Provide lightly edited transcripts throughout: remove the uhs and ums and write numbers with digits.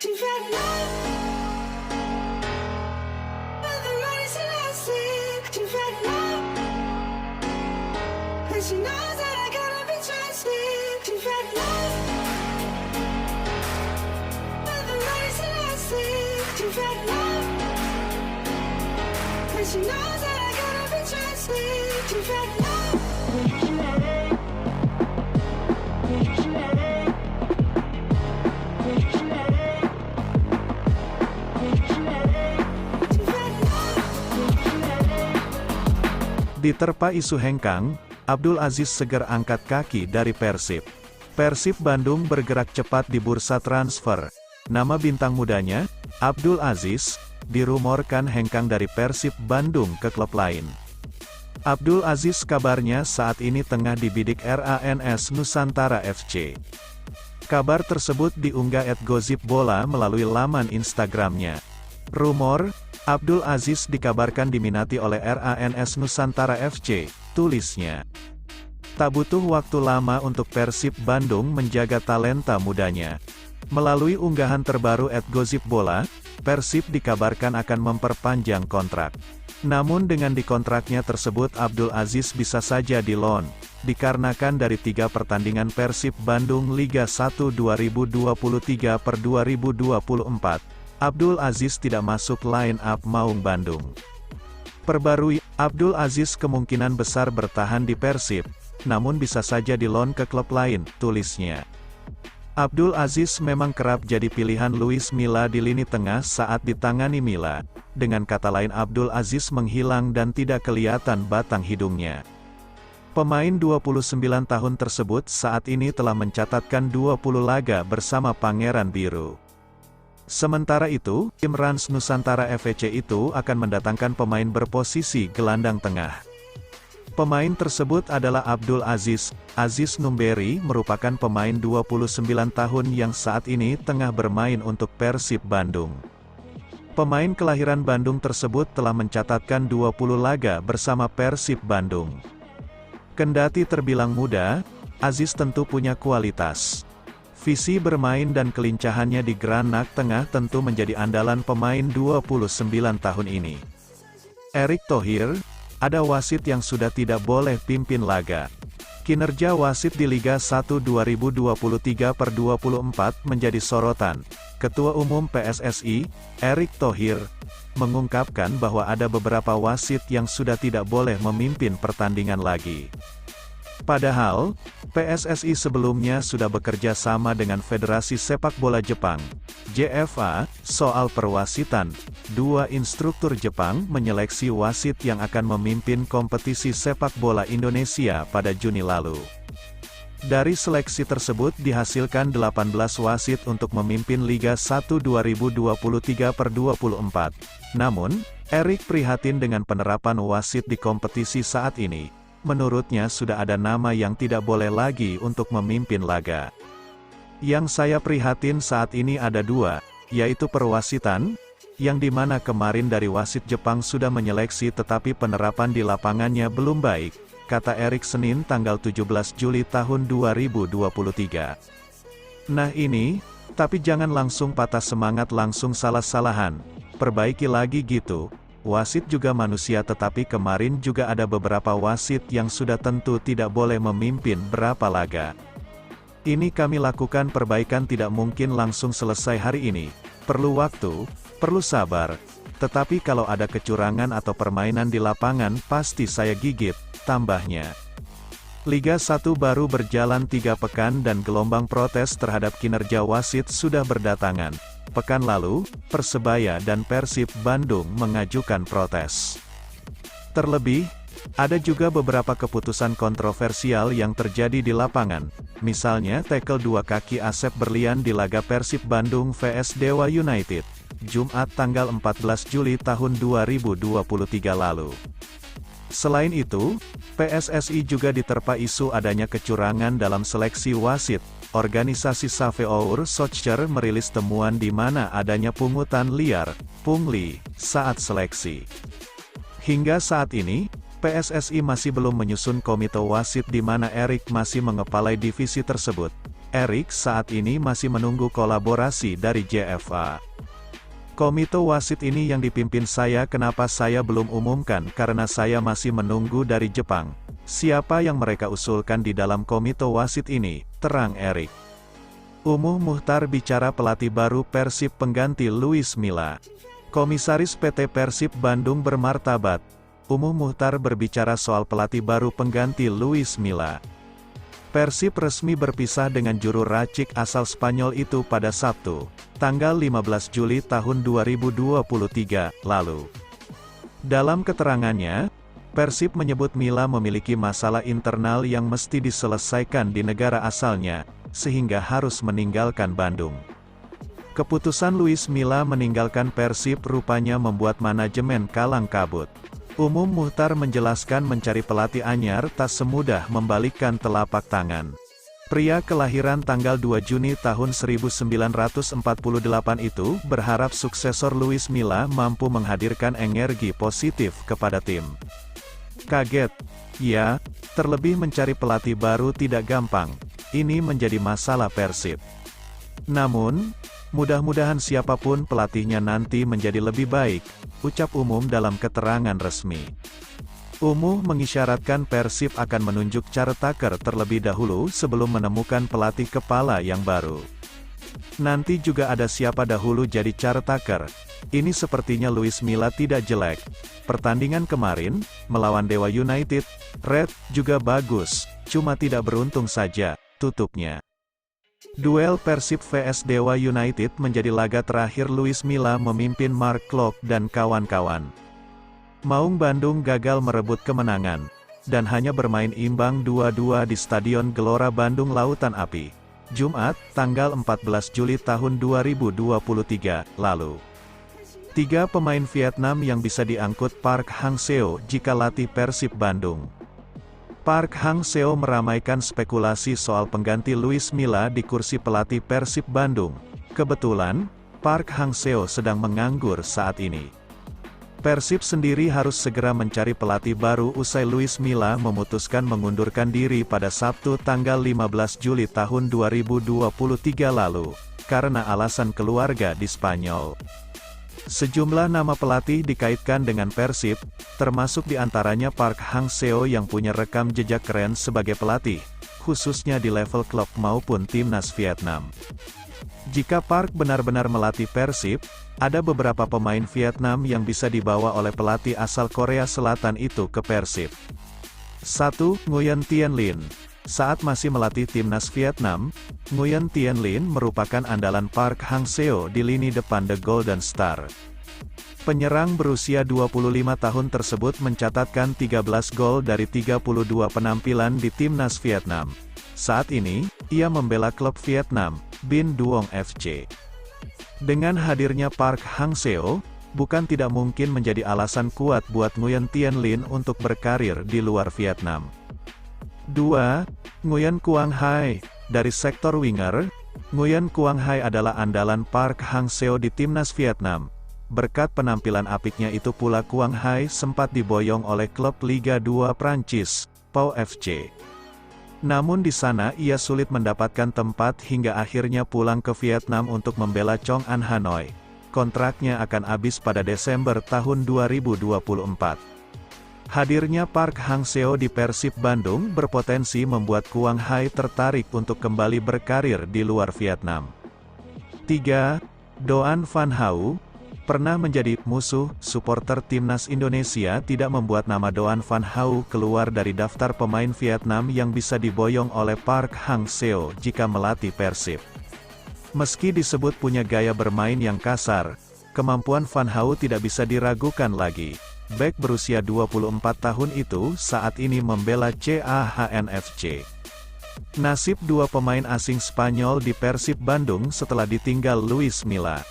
She fell in love with the money she lost it. She fell in love, and she knows that I gotta be trusted. She fell in love with the money she lost it. She fell in love, and she knows that I gotta be trusted. She fell in love. Diterpa isu hengkang, Abdul Aziz Seger angkat kaki dari Persib. Persib Bandung bergerak cepat di bursa transfer. Nama bintang mudanya, Abdul Aziz, dirumorkan hengkang dari Persib Bandung ke klub lain. Abdul Aziz kabarnya saat ini tengah dibidik RANS Nusantara FC. Kabar tersebut diunggah @gosipbola melalui laman Instagramnya. Rumor, Abdul Aziz dikabarkan diminati oleh RANS Nusantara FC, tulisnya. Tak butuh waktu lama untuk Persib Bandung menjaga talenta mudanya. Melalui unggahan terbaru @gosipbola, Persib dikabarkan akan memperpanjang kontrak. Namun dengan dikontraknya tersebut Abdul Aziz bisa saja di-loan, dikarenakan dari 3 pertandingan Persib Bandung Liga 1 2023/2024, Abdul Aziz tidak masuk line up Maung Bandung. Perbarui, Abdul Aziz kemungkinan besar bertahan di Persib, namun bisa saja di-loan ke klub lain, tulisnya. Abdul Aziz memang kerap jadi pilihan Luis Milla di lini tengah saat ditangani Milla. Dengan kata lain Abdul Aziz menghilang dan tidak kelihatan batang hidungnya. Pemain 29 tahun tersebut saat ini telah mencatatkan 20 laga bersama Pangeran Biru. Sementara itu, tim Rans Nusantara FC itu akan mendatangkan pemain berposisi gelandang tengah. Pemain tersebut adalah Abdul Aziz. Aziz Numberi merupakan pemain 29 tahun yang saat ini tengah bermain untuk Persib Bandung. Pemain kelahiran Bandung tersebut telah mencatatkan 20 laga bersama Persib Bandung. Kendati terbilang muda, Aziz tentu punya kualitas. Visi bermain dan kelincahannya di gerak tengah tentu menjadi andalan pemain 29 tahun ini. Erick Thohir, ada wasit yang sudah tidak boleh pimpin laga. Kinerja wasit di Liga 1 2023/24 menjadi sorotan. Ketua Umum PSSI, Erick Thohir, mengungkapkan bahwa ada beberapa wasit yang sudah tidak boleh memimpin pertandingan lagi. Padahal, PSSI sebelumnya sudah bekerja sama dengan Federasi Sepak Bola Jepang, JFA, soal perwasitan. 2 instruktur Jepang menyeleksi wasit yang akan memimpin kompetisi sepak bola Indonesia pada Juni lalu. Dari seleksi tersebut dihasilkan 18 wasit untuk memimpin Liga 1 2023/24. Namun, Erick prihatin dengan penerapan wasit di kompetisi saat ini. Menurutnya sudah ada nama yang tidak boleh lagi untuk memimpin laga. Yang saya prihatin saat ini ada 2, yaitu perwasitan, yang dimana kemarin dari wasit Jepang sudah menyeleksi tetapi penerapan di lapangannya belum baik, kata Erick Senin tanggal 17 Juli tahun 2023. Nah ini, tapi jangan langsung patah semangat langsung salah-salahan, perbaiki lagi gitu. Wasit juga manusia tetapi kemarin juga ada beberapa wasit yang sudah tentu tidak boleh memimpin berapa laga. Ini kami lakukan perbaikan tidak mungkin langsung selesai hari ini. Perlu waktu, perlu sabar. Tetapi kalau ada kecurangan atau permainan di lapangan pasti saya gigit, tambahnya. Liga 1 baru berjalan 3 pekan dan gelombang protes terhadap kinerja wasit sudah berdatangan. Pekan lalu, Persebaya dan Persib Bandung mengajukan protes. Terlebih, ada juga beberapa keputusan kontroversial yang terjadi di lapangan. Misalnya tackle 2 kaki Asep Berlian di laga Persib Bandung vs Dewa United, Jumat tanggal 14 Juli tahun 2023 lalu. Selain itu, PSSI juga diterpa isu adanya kecurangan dalam seleksi wasit. Organisasi Safeur Soccer merilis temuan di mana adanya pungutan liar, pungli, saat seleksi. Hingga saat ini, PSSI masih belum menyusun komite wasit di mana Erick masih mengepalai divisi tersebut. Erik saat ini masih menunggu kolaborasi dari JFA. Komite wasit ini yang dipimpin saya. Kenapa saya belum umumkan? Karena saya masih menunggu dari Jepang. Siapa yang mereka usulkan di dalam komite wasit ini, terang Erik. Umuh Muhtar bicara pelatih baru Persib pengganti Luis Milla. Komisaris PT Persib Bandung bermartabat. Umuh Muhtar berbicara soal pelatih baru pengganti Luis Milla. Persib resmi berpisah dengan juru racik asal Spanyol itu pada Sabtu, tanggal 15 Juli tahun 2023, lalu. Dalam keterangannya, Persib menyebut Milla memiliki masalah internal yang mesti diselesaikan di negara asalnya, sehingga harus meninggalkan Bandung. Keputusan Luis Milla meninggalkan Persib rupanya membuat manajemen kalang kabut. Umuh Muhtar menjelaskan mencari pelatih anyar tak semudah membalikkan telapak tangan. Pria kelahiran tanggal 2 Juni tahun 1948 itu berharap suksesor Luis Milla mampu menghadirkan energi positif kepada tim. Kaget? Ya, terlebih mencari pelatih baru tidak gampang. Ini menjadi masalah Persib. Namun, mudah-mudahan siapapun pelatihnya nanti menjadi lebih baik, ucap Umuh dalam keterangan resmi. Umuh mengisyaratkan Persib akan menunjuk caretaker terlebih dahulu sebelum menemukan pelatih kepala yang baru. Nanti juga ada siapa dahulu jadi caretaker. Ini sepertinya Luis Milla tidak jelek. Pertandingan kemarin, melawan Dewa United, Red juga bagus, cuma tidak beruntung saja, tutupnya. Duel Persib vs Dewa United menjadi laga terakhir Luis Milla memimpin Mark Klok dan kawan-kawan. Maung Bandung gagal merebut kemenangan, dan hanya bermain imbang 2-2 di Stadion Gelora Bandung Lautan Api, Jumat, tanggal 14 Juli tahun 2023, lalu. 3 pemain Vietnam yang bisa diangkut Park Hang-seo jika latih Persib Bandung. Park Hang-seo meramaikan spekulasi soal pengganti Luis Milla di kursi pelatih Persib Bandung. Kebetulan, Park Hang-seo sedang menganggur saat ini. Persib sendiri harus segera mencari pelatih baru usai Luis Milla memutuskan mengundurkan diri pada Sabtu tanggal 15 Juli tahun 2023 lalu, karena alasan keluarga di Spanyol. Sejumlah nama pelatih dikaitkan dengan Persib, termasuk diantaranya Park Hang-seo yang punya rekam jejak keren sebagai pelatih, khususnya di level klub maupun timnas Vietnam. Jika Park benar-benar melatih Persib, ada beberapa pemain Vietnam yang bisa dibawa oleh pelatih asal Korea Selatan itu ke Persib. 1. Nguyen Tien Linh. Saat masih melatih timnas Vietnam, Nguyen Tien Linh merupakan andalan Park Hang-seo di lini depan The Golden Star. Penyerang berusia 25 tahun tersebut mencatatkan 13 gol dari 32 penampilan di timnas Vietnam. Saat ini, ia membela klub Vietnam, Binh Duong FC. Dengan hadirnya Park Hang-seo, bukan tidak mungkin menjadi alasan kuat buat Nguyen Tien Linh untuk berkarir di luar Vietnam. 2. Nguyen Quang Hai. Dari sektor winger, Nguyen Quang Hai adalah andalan Park Hang-seo di timnas Vietnam. Berkat penampilan apiknya itu pula Quang Hai sempat diboyong oleh klub Liga 2 Prancis, Pau FC. Namun di sana ia sulit mendapatkan tempat hingga akhirnya pulang ke Vietnam untuk membela Chong An Hanoi. Kontraknya akan habis pada Desember tahun 2024. Hadirnya Park Hang-seo di Persib Bandung berpotensi membuat Quang Hai tertarik untuk kembali berkarir di luar Vietnam. 3. Doan Van Hau. Pernah menjadi musuh, supporter timnas Indonesia tidak membuat nama Doan Van Hau keluar dari daftar pemain Vietnam yang bisa diboyong oleh Park Hang-seo jika melatih Persib. Meski disebut punya gaya bermain yang kasar, kemampuan Van Hau tidak bisa diragukan lagi. Bek berusia 24 tahun itu saat ini membela CAHN FC. Nasib 2 pemain asing Spanyol di Persib Bandung setelah ditinggal Luis Milla.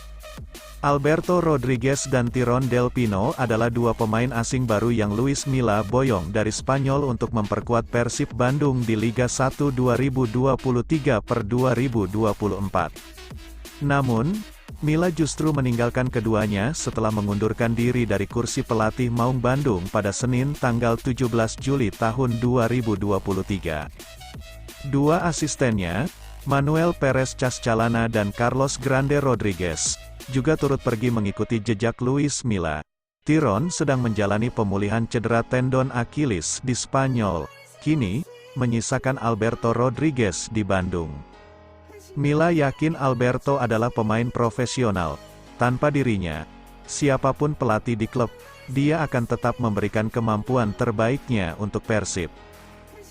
Alberto Rodriguez dan Tyrone Del Pino adalah 2 pemain asing baru yang Luis Milla boyong dari Spanyol untuk memperkuat Persib Bandung di Liga 1 2023-2024. Namun, Milla justru meninggalkan keduanya setelah mengundurkan diri dari kursi pelatih Maung Bandung pada Senin tanggal 17 Juli tahun 2023. 2 asistennya, Manuel Perez Cascalana dan Carlos Grande Rodriguez juga turut pergi mengikuti jejak Luis Milla. Tiron sedang menjalani pemulihan cedera tendon Achilles di Spanyol. Kini, menyisakan Alberto Rodriguez di Bandung. Milla yakin Alberto adalah pemain profesional. Tanpa dirinya, siapapun pelatih di klub, dia akan tetap memberikan kemampuan terbaiknya untuk Persib.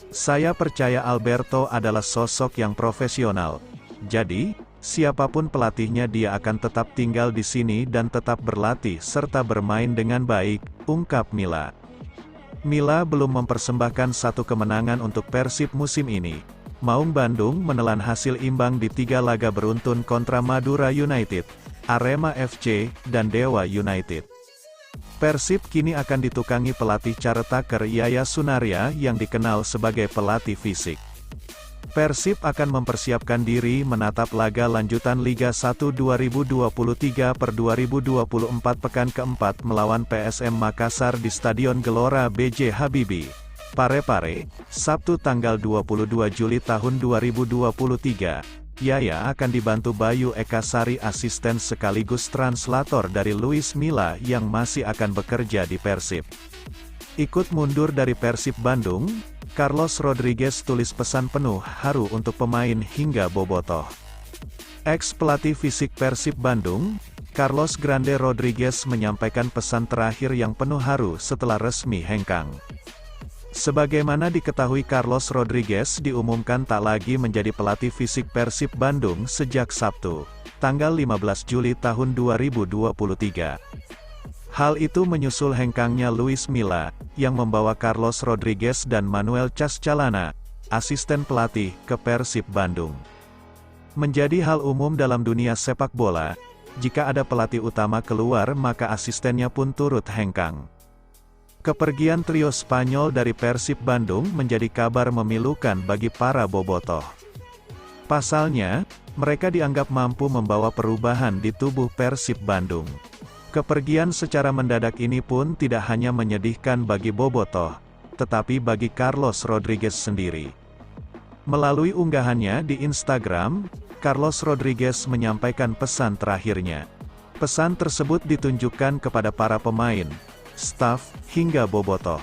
Saya percaya Alberto adalah sosok yang profesional. Jadi, siapapun pelatihnya dia akan tetap tinggal di sini dan tetap berlatih serta bermain dengan baik, ungkap Milla. Milla belum mempersembahkan satu kemenangan untuk Persib musim ini. Maung Bandung menelan hasil imbang di 3 laga beruntun kontra Madura United, Arema FC, dan Dewa United. Persib kini akan ditukangi pelatih caretaker Yaya Sunaria yang dikenal sebagai pelatih fisik. Persib akan mempersiapkan diri menatap laga lanjutan Liga 1 2023/2024 pekan keempat melawan PSM Makassar di Stadion Gelora B.J. Habibie, Parepare, Sabtu tanggal 22 Juli tahun 2023. Yaya akan dibantu Bayu Ekasari, asisten sekaligus translator dari Luis Milla yang masih akan bekerja di Persib. Ikut mundur dari Persib Bandung, Carlos Rodriguez tulis pesan penuh haru untuk pemain hingga bobotoh. Ex-pelatih fisik Persib Bandung, Carlos Grande Rodriguez menyampaikan pesan terakhir yang penuh haru setelah resmi hengkang. Sebagaimana diketahui, Carlos Rodriguez diumumkan tak lagi menjadi pelatih fisik Persib Bandung sejak Sabtu, tanggal 15 Juli tahun 2023. Hal itu menyusul hengkangnya Luis Milla, yang membawa Carlos Rodriguez dan Manuel Cascalana, asisten pelatih, ke Persib Bandung. Menjadi hal umum dalam dunia sepak bola, jika ada pelatih utama keluar maka asistennya pun turut hengkang. Kepergian trio Spanyol dari Persib Bandung menjadi kabar memilukan bagi para bobotoh. Pasalnya, mereka dianggap mampu membawa perubahan di tubuh Persib Bandung. Kepergian secara mendadak ini pun tidak hanya menyedihkan bagi bobotoh, tetapi bagi Carlos Rodriguez sendiri. Melalui unggahannya di Instagram, Carlos Rodriguez menyampaikan pesan terakhirnya. Pesan tersebut ditunjukkan kepada para pemain, staf, hingga bobotoh.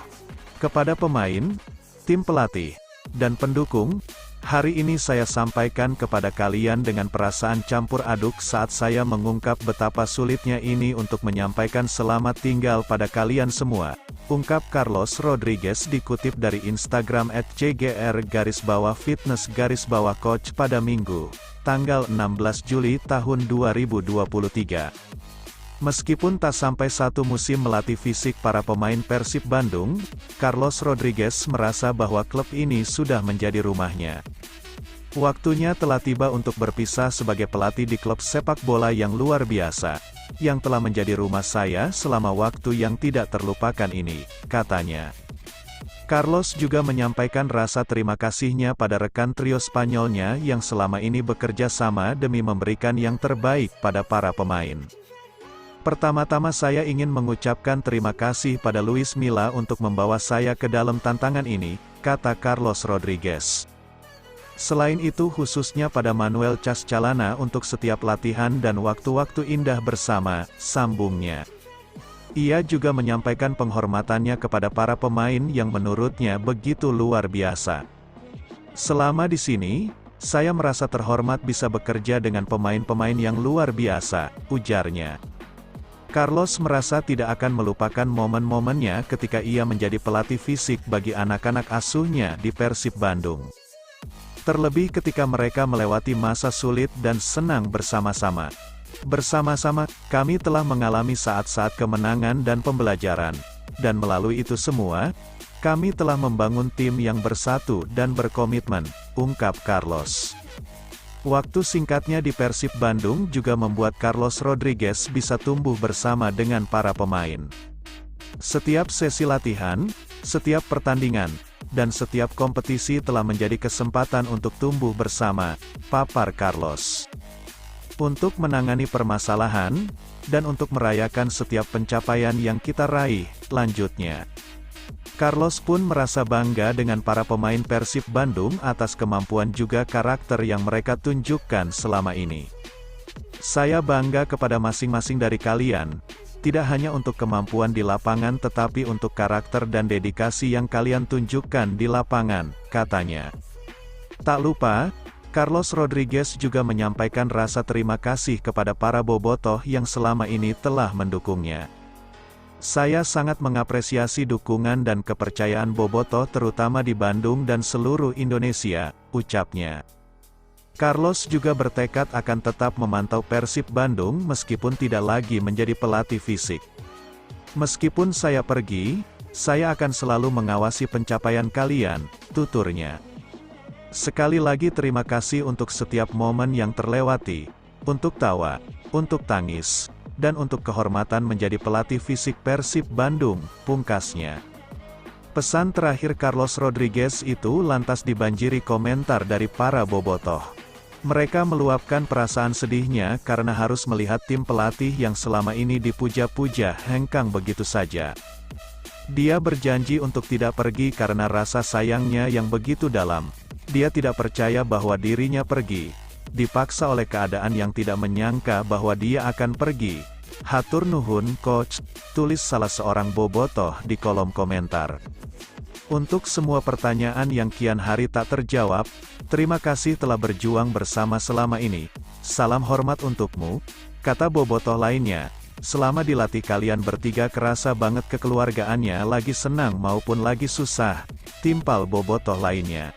Kepada pemain, tim pelatih, dan pendukung, hari ini saya sampaikan kepada kalian dengan perasaan campur aduk saat saya mengungkap betapa sulitnya ini untuk menyampaikan selamat tinggal pada kalian semua, ungkap Carlos Rodriguez dikutip dari Instagram @cgr_fitness_coach pada Minggu, tanggal 16 Juli tahun 2023. Meskipun tak sampai satu musim melatih fisik para pemain Persib Bandung, Carlos Rodriguez merasa bahwa klub ini sudah menjadi rumahnya. Waktunya telah tiba untuk berpisah sebagai pelatih di klub sepak bola yang luar biasa, yang telah menjadi rumah saya selama waktu yang tidak terlupakan ini, katanya. Carlos juga menyampaikan rasa terima kasihnya pada rekan trio Spanyolnya yang selama ini bekerja sama demi memberikan yang terbaik pada para pemain. Pertama-tama saya ingin mengucapkan terima kasih pada Luis Milla untuk membawa saya ke dalam tantangan ini, kata Carlos Rodriguez. Selain itu khususnya pada Manuel Cascalana untuk setiap latihan dan waktu-waktu indah bersama, sambungnya. Ia juga menyampaikan penghormatannya kepada para pemain yang menurutnya begitu luar biasa. Selama di sini, saya merasa terhormat bisa bekerja dengan pemain-pemain yang luar biasa, ujarnya. Carlos merasa tidak akan melupakan momen-momennya ketika ia menjadi pelatih fisik bagi anak-anak asuhnya di Persib Bandung. Terlebih ketika mereka melewati masa sulit dan senang bersama-sama. Bersama-sama, kami telah mengalami saat-saat kemenangan dan pembelajaran. Dan melalui itu semua, kami telah membangun tim yang bersatu dan berkomitmen, ungkap Carlos. Waktu singkatnya di Persib Bandung juga membuat Carlos Rodriguez bisa tumbuh bersama dengan para pemain. Setiap sesi latihan, setiap pertandingan, dan setiap kompetisi telah menjadi kesempatan untuk tumbuh bersama, papar Carlos. Untuk menangani permasalahan, dan untuk merayakan setiap pencapaian yang kita raih, lanjutnya. Carlos pun merasa bangga dengan para pemain Persib Bandung atas kemampuan juga karakter yang mereka tunjukkan selama ini. Saya bangga kepada masing-masing dari kalian, tidak hanya untuk kemampuan di lapangan tetapi untuk karakter dan dedikasi yang kalian tunjukkan di lapangan, katanya. Tak lupa, Carlos Rodriguez juga menyampaikan rasa terima kasih kepada para bobotoh yang selama ini telah mendukungnya. Saya sangat mengapresiasi dukungan dan kepercayaan bobotoh terutama di Bandung dan seluruh Indonesia, ucapnya. Carlos juga bertekad akan tetap memantau Persib Bandung meskipun tidak lagi menjadi pelatih fisik. Meskipun saya pergi, saya akan selalu mengawasi pencapaian kalian, tuturnya. Sekali lagi terima kasih untuk setiap momen yang terlewati, untuk tawa, untuk tangis, dan untuk kehormatan menjadi pelatih fisik Persib Bandung, pungkasnya. Pesan terakhir Carlos Rodriguez itu lantas dibanjiri komentar dari para bobotoh. Mereka meluapkan perasaan sedihnya karena harus melihat tim pelatih yang selama ini dipuja-puja hengkang begitu saja. Dia berjanji untuk tidak pergi karena rasa sayangnya yang begitu dalam. Dia tidak percaya bahwa dirinya pergi. Dipaksa oleh keadaan yang tidak menyangka bahwa dia akan pergi. Hatur nuhun coach, tulis salah seorang bobotoh di kolom komentar. Untuk semua pertanyaan yang kian hari tak terjawab, terima kasih telah berjuang bersama selama ini. Salam hormat untukmu, kata bobotoh lainnya. Selama dilatih kalian bertiga kerasa banget kekeluargaannya lagi senang maupun lagi susah, timpal bobotoh lainnya.